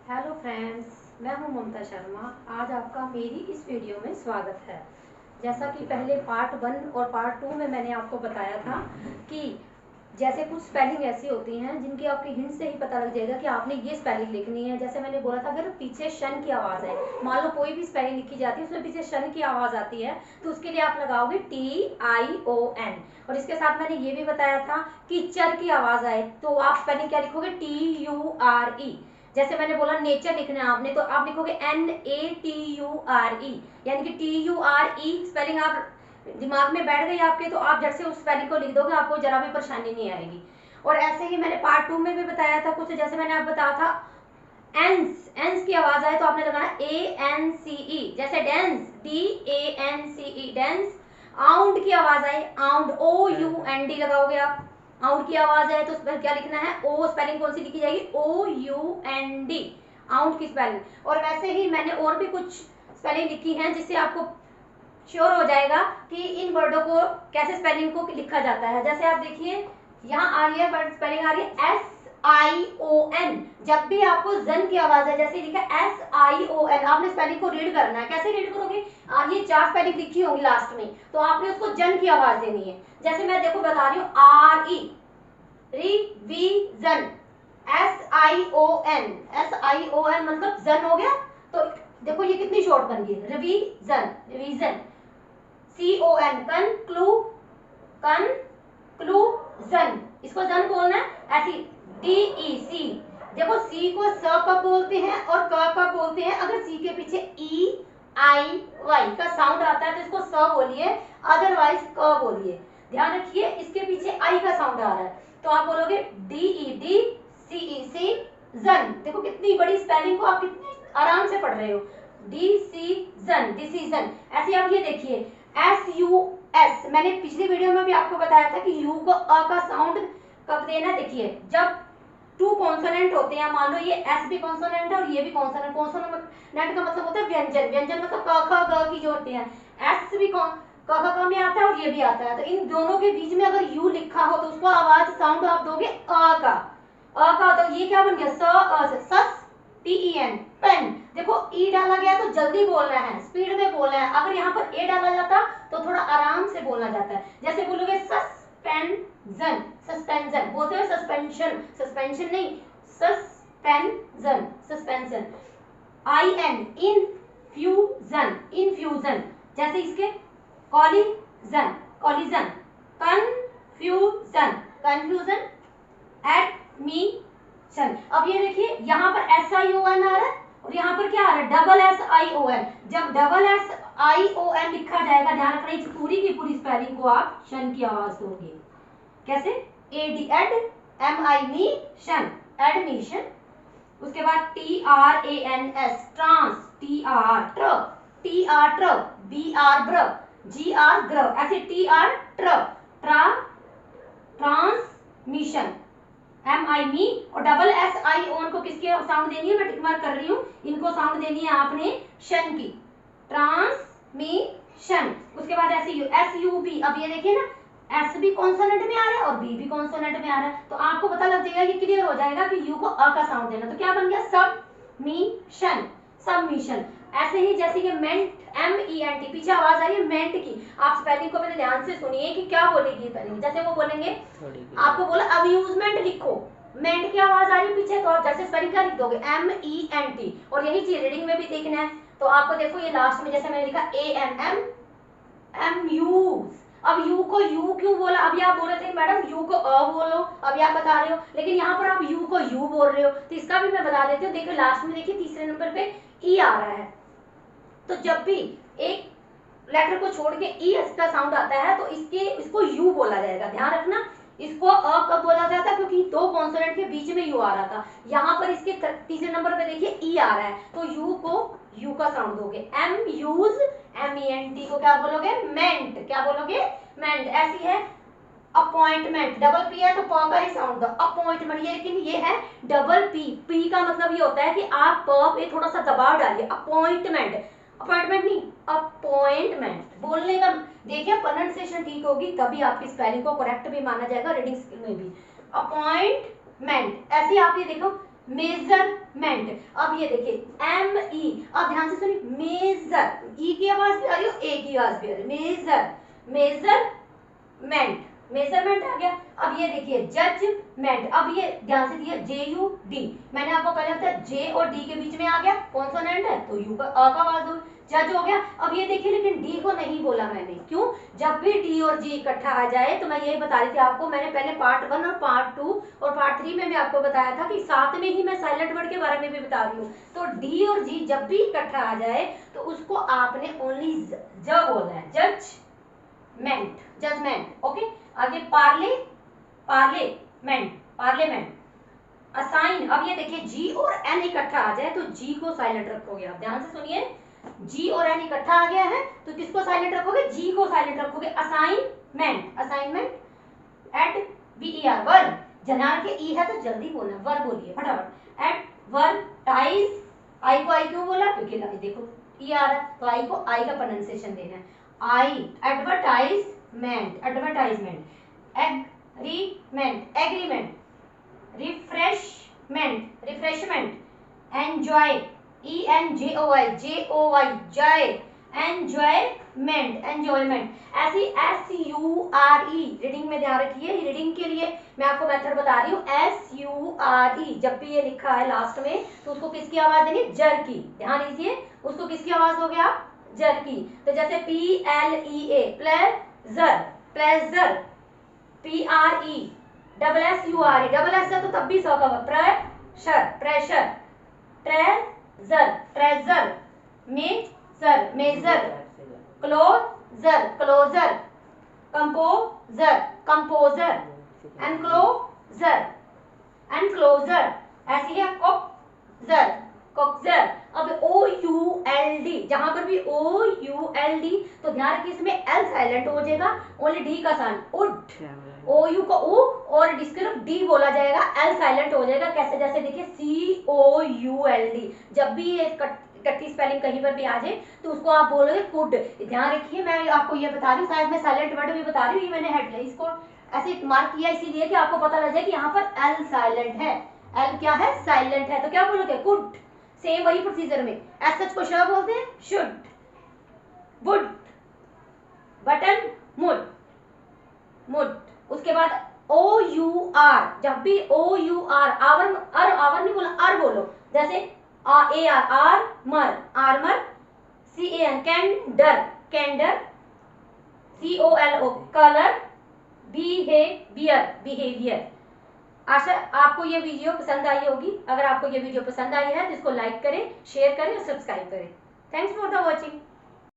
Hello friends, मैं हूं ममता शर्मा। आज आपका मेरी इस वीडियो में स्वागत है। जैसा कि पहले पार्ट 1 और पार्ट 2 में मैंने आपको बताया था कि जैसे कुछ स्पेलिंग ऐसी होती हैं जिनकी आपके हिंट से ही पता लग जाएगा कि आपने ये स्पेलिंग लिखनी है। जैसे मैंने बोला था, अगर पीछे शन की आवाज़ है, मान लो कोई भी स्पेलिंग लिखी जाती है उसमें पीछे शन की आवाज़ आती है, तो उसके लिए आप लगाओगे TION। और इसके साथ मैंने ये भी बताया था कि चर की आवाज़ आए तो आप स्पेलिंग क्या लिखोगे, TURE। जैसे मैंने बोला नेचर लिखना है आपने, तो आप लिखोगे NATURE, यानी कि TURE स्पेलिंग आप दिमाग में बैठ गई आपके, तो आप जट से उस स्पेलिंग को लिख दोगे, आपको जरा भी परेशानी नहीं आएगी। और ऐसे ही मैंने पार्ट 2 में भी बताया था कुछ, जैसे मैंने आप बताया था एंस, एंस की आवाज आए तो आपने लगाना ANCE, जैसे डेंस DANCE डेंस। आउंड की आवाज आए, आउंड OUND लगाओगे आप। आउंड की आवाज आए तो उसमें क्या लिखना है, ओ स्पेलिंग कौन सी लिखी जाएगी, OUND, आउंड की स्पेलिंग। और वैसे ही मैंने और भी कुछ स्पेलिंग लिखी है जिससे आपको श्योर हो जाएगा कि इन वर्डों को कैसे स्पेलिंग को लिखा जाता है। जैसे आप देखिए यहाँ आ रही है वर्ड स्पेलिंग आ रही है SION। जब भी आपको जन की आवाज है, जैसे लिखा SION, आपने स्पेलिंग को रीड करना है। कैसे रीड करोगे, ये 4 स्पेलिंग लिखी होंगी लास्ट में, तो आपने उसको जन की आवाज देनी है। जैसे मैं देखो बता रही हूँ, RE रिवीजन, SION मतलब जन हो गया। तो देखो ये कितनी शॉर्ट बन गई, रिवीजन, रिवीजन। CON कंक्लूजन, इसको जन बोलना है। ऐसी DEC, देखो सी को स कब बोलते हैं और क कब बोलते हैं। अगर सी के पीछे EIY का साउंड आता है तो इसको स बोलिए, अदरवाइज क बोलिए। ध्यान रखिए इसके पीछे आई का साउंड आ रहा है तो आप बोलोगे DEDCEC जन। देखो कितनी बड़ी स्पेलिंग को आप कितनी आराम से पढ़ रहे हो, डिसीजन, डिसीजन। ऐसे आप ये देखिए SUS, मैंने पिछली वीडियो में भी आपको बताया था कि यू को अ का साउंड कब देना। देखिए जब 2 कॉन्सोनेंट होते हैं, मान लो ये S भी कॉन्सोनेंट है और ये भी कॉन्सोनेंट। कॉन्सोनेंट का मतलब होता है व्यंजन, व्यंजन मतलब क ख ग की जो होते हैं। S भी क ख में आता है और ये भी आता है, तो इन दोनों के बीच में अगर यू लिखा हो तो उसको आवाज साउंड आप दोगे अ का, अ का। तो ये क्या बन गया, सस TEN, पेन। देखो ई डाला गया तो जल्दी बोलना है, स्पीड में बोलना है। अगर यहाँ पर ए डाला जाता तो थोड़ा आराम से बोलना जाता है। जैसे बोलोगे सस्पेंजन, सस्पेंजन बोलते हैं, सस्पेंशन, सस्पेंशन नहीं, सस्पेंजन, सस्पेंशन। IN infusion, infusion. जैसे इसके collision, collision. Confusion, confusion. Admission. अब ये देखिए यहाँ पर SION आ रहा है और यहाँ पर क्या आ रहा है, डबल SION। जब डबल SION लिखा जाएगा, ध्यान रखना इस पूरी की पूरी स्पेलिंग को आप शन की आवाज दोगे। कैसे, एडमिशन, एडमिशन। उसके बाद TRANS, ट्रांस, TR BR ब्र, GR ग्र, ऐसे ट्रांसमिशन, MI और डबल SION को किसके साउंड देनी है, मैं टिक मार्क कर रही हूँ, इनको साउंड देनी है आपने शन की, ट्रांसमिशन। उसके बाद SUB, अब ये देखिए ना, S भी कॉन्सोनेंट में आ रहा है और B भी कॉन्सोनेंट में आ रहा है, तो आपको पता लग जाएगा, ये क्लियर हो जाएगा कि U को अ का साउंड देना। तो क्या बन गया, सबमिशन, सबमिशन। ऐसे ही जैसे कि मेंट, MENT, पीछे आवाज आ रही है मेंट की, आप स्पेलिंग को पहले ध्यान से सुनिए कि क्या बोलेगी स्पेलिंग। जैसे वो बोलेंगे, आपको बोला अम्यूजमेंट लिखो, मेंट की आवाज आ रही है पीछे, तो आप जैसे स्पेलिंग क्या लिख दोगे, MENT। और यही चीज रीडिंग में भी देखना है, तो आपको देखो ये लास्ट में जैसे मैंने लिखा AMMUs। अब यू को यू क्यों बोला, अभी आप बोल रहे थे मैडम यू को अ बोलो, अभी आप बता रहे हो, लेकिन यहाँ पर आप यू को यू बोल रहे हो, तो इसका भी मैं बता देती हूँ। देखिए लास्ट में देखिए तीसरे नंबर पे ई आ रहा है, तो जब भी एक लेटर को छोड़ के ई का साउंड आता है तो इसको यू बोला जाएगा। ध्यान रखना, इसको अ कब बोला जाता है, क्योंकि 2 कॉन्सोनेंट के बीच में यू आ रहा था। यहाँ पर इसके तीसरे नंबर पे देखिए ई आ रहा है, तो यू को यू का साउंड दोगे। MUs MENT को क्या बोलोगे, मेंट, क्या बोलोगे, मेंट। ऐसी है अपॉइंटमेंट, डबल पी है तो प का ही साउंड दो, अपॉइंटमेंट। ये लेकिन ये है डबल पी, पी का मतलब ये होता है कि आप प पे थोड़ा सा दबाव डालिए, अपॉइंटमेंट, अपॉइंटमेंट नहीं, अपॉइंटमेंट बोलने का। देखिए प्रोनाउंसिएशन ठीक होगी तभी आपकी स्पेलिंग को करेक्ट भी माना जाएगा, रीडिंग स्किल में भी। अपॉइंटमेंट, ऐसे आप ये देखो मेजरमेंट। अब ये देखिए एम ई, अब ध्यान से सुनिए, मेजर, ई की आवाज भी आ रही हो, ए की आवाज भी आ रही है, मेजर, मेजरमेंट, मेजरमेंट आ गया। अब ये देखिए जजमेंट, अब ये ध्यान से दिया जे यू डी, मैंने आपको पहले बताया जे और डी के बीच में आ गया कॉन्सोनेंट है तो यू का अ का आवाज हो, जज हो गया। अब ये देखिए लेकिन डी को नहीं बोला मैंने, क्यों? जब भी डी और जी इकट्ठा आ जाए, तो मैं यही बता रही थी आपको, मैंने पहले पार्ट 1 और पार्ट 2 और पार्ट 3 में भी आपको बताया था कि साथ में ही मैं साइलेंट वर्ड के बारे में भी बता रही हूँ। तो डी और जी जब भी इकट्ठा आ जाए तो उसको आपने ओनली ज बोलना है, जजमेंट, जजमेंट। ओके, आगे पार्ले, पार्लियामेंट, पार्लियामेंट। असाइन, अब ये देखिए जी और एन इकट्ठा आ जाए तो जी को साइलेंट रखोगे आप, ध्यान से सुनिए, जी और एन इकट्ठा आ गया है तो किसको साइलेंट रखोगे? जी को साइलेंट रखोगे। Assignment, assignment. एडवर्टाइज, वर्ब, जनार के ई है तो जल्दी बोलना, वर्ब बोलिए फटाफट। एडवर्टाइज, आई को आई क्यों बोला? क्योंकि देखो ई आ रहा है तो आई को आई का प्रोनाउंसिएशन देना है, आई। Advertisement, advertisement. Agreement, agreement. Refreshment, refreshment. Enjoy, E N J O Y, J O Y, joy, enjoyment, enjoyment. ऐसी S U R E, reading में ध्यान रखिए, रीडिंग के लिए मैं आपको मेथड बता रही हूँ, एस यू आर ई, जब भी ये लिखा है लास्ट में तो उसको किसकी आवाज देंगे? जर की, ध्यान दीजिए, उसको किसकी आवाज दोगे आप? जर की। तो जैसे P L E A, pleasure, pleasure, P R E, double S U R E, double S है तो तब भी सौ का, pressure, pressure, treasure, treasure, measure, measure, closure, closure, composer, composer, enclosure, enclosure. ऐसी है कॉक्जर, कॉक्जर। अब ओ यू एल डी, जहां पर भी ओ यू एल डी तो ध्यान रखिए इसमें एल साइलेंट हो जाएगा, ओनली डी का साउंड उड, ओ यू को ऊ और इसके डी बोला जाएगा, एल साइलेंट हो जाएगा। कैसे? जैसे देखिए सी ओ यू एल डी, जब भी ये इकट्ठी स्पेलिंग कहीं पर भी आ जाए तो उसको आप बोलोगे कुड। ध्यान रखिए मैं आपको ये बता रही हूँ, शायद मैं साइलेंट वर्ड भी बता रही हूँ, मैंने हेड इसको ऐसे मार्क किया इसीलिए कि आपको पता लग जाए कि यहाँ पर एल साइलेंट है, एल क्या है? साइलेंट है। तो क्या बोलोगे? कुड। सेम वही प्रोसीजर में एस एच को श बोलते हैं, शुड, वुड, बटन, मुड, मुड। उसके बाद ओ यू आर, जब भी O U R, our, our नहीं बोला, आर बोलो, जैसे A R, armour, armour, C A N, candour, candour, C O L O, colour, behaviour, behaviour. आशा आपको ये वीडियो पसंद आई होगी। अगर आपको ये वीडियो पसंद आई है तो इसको लाइक करें, शेयर करें और सब्सक्राइब करें। Thanks for the watching.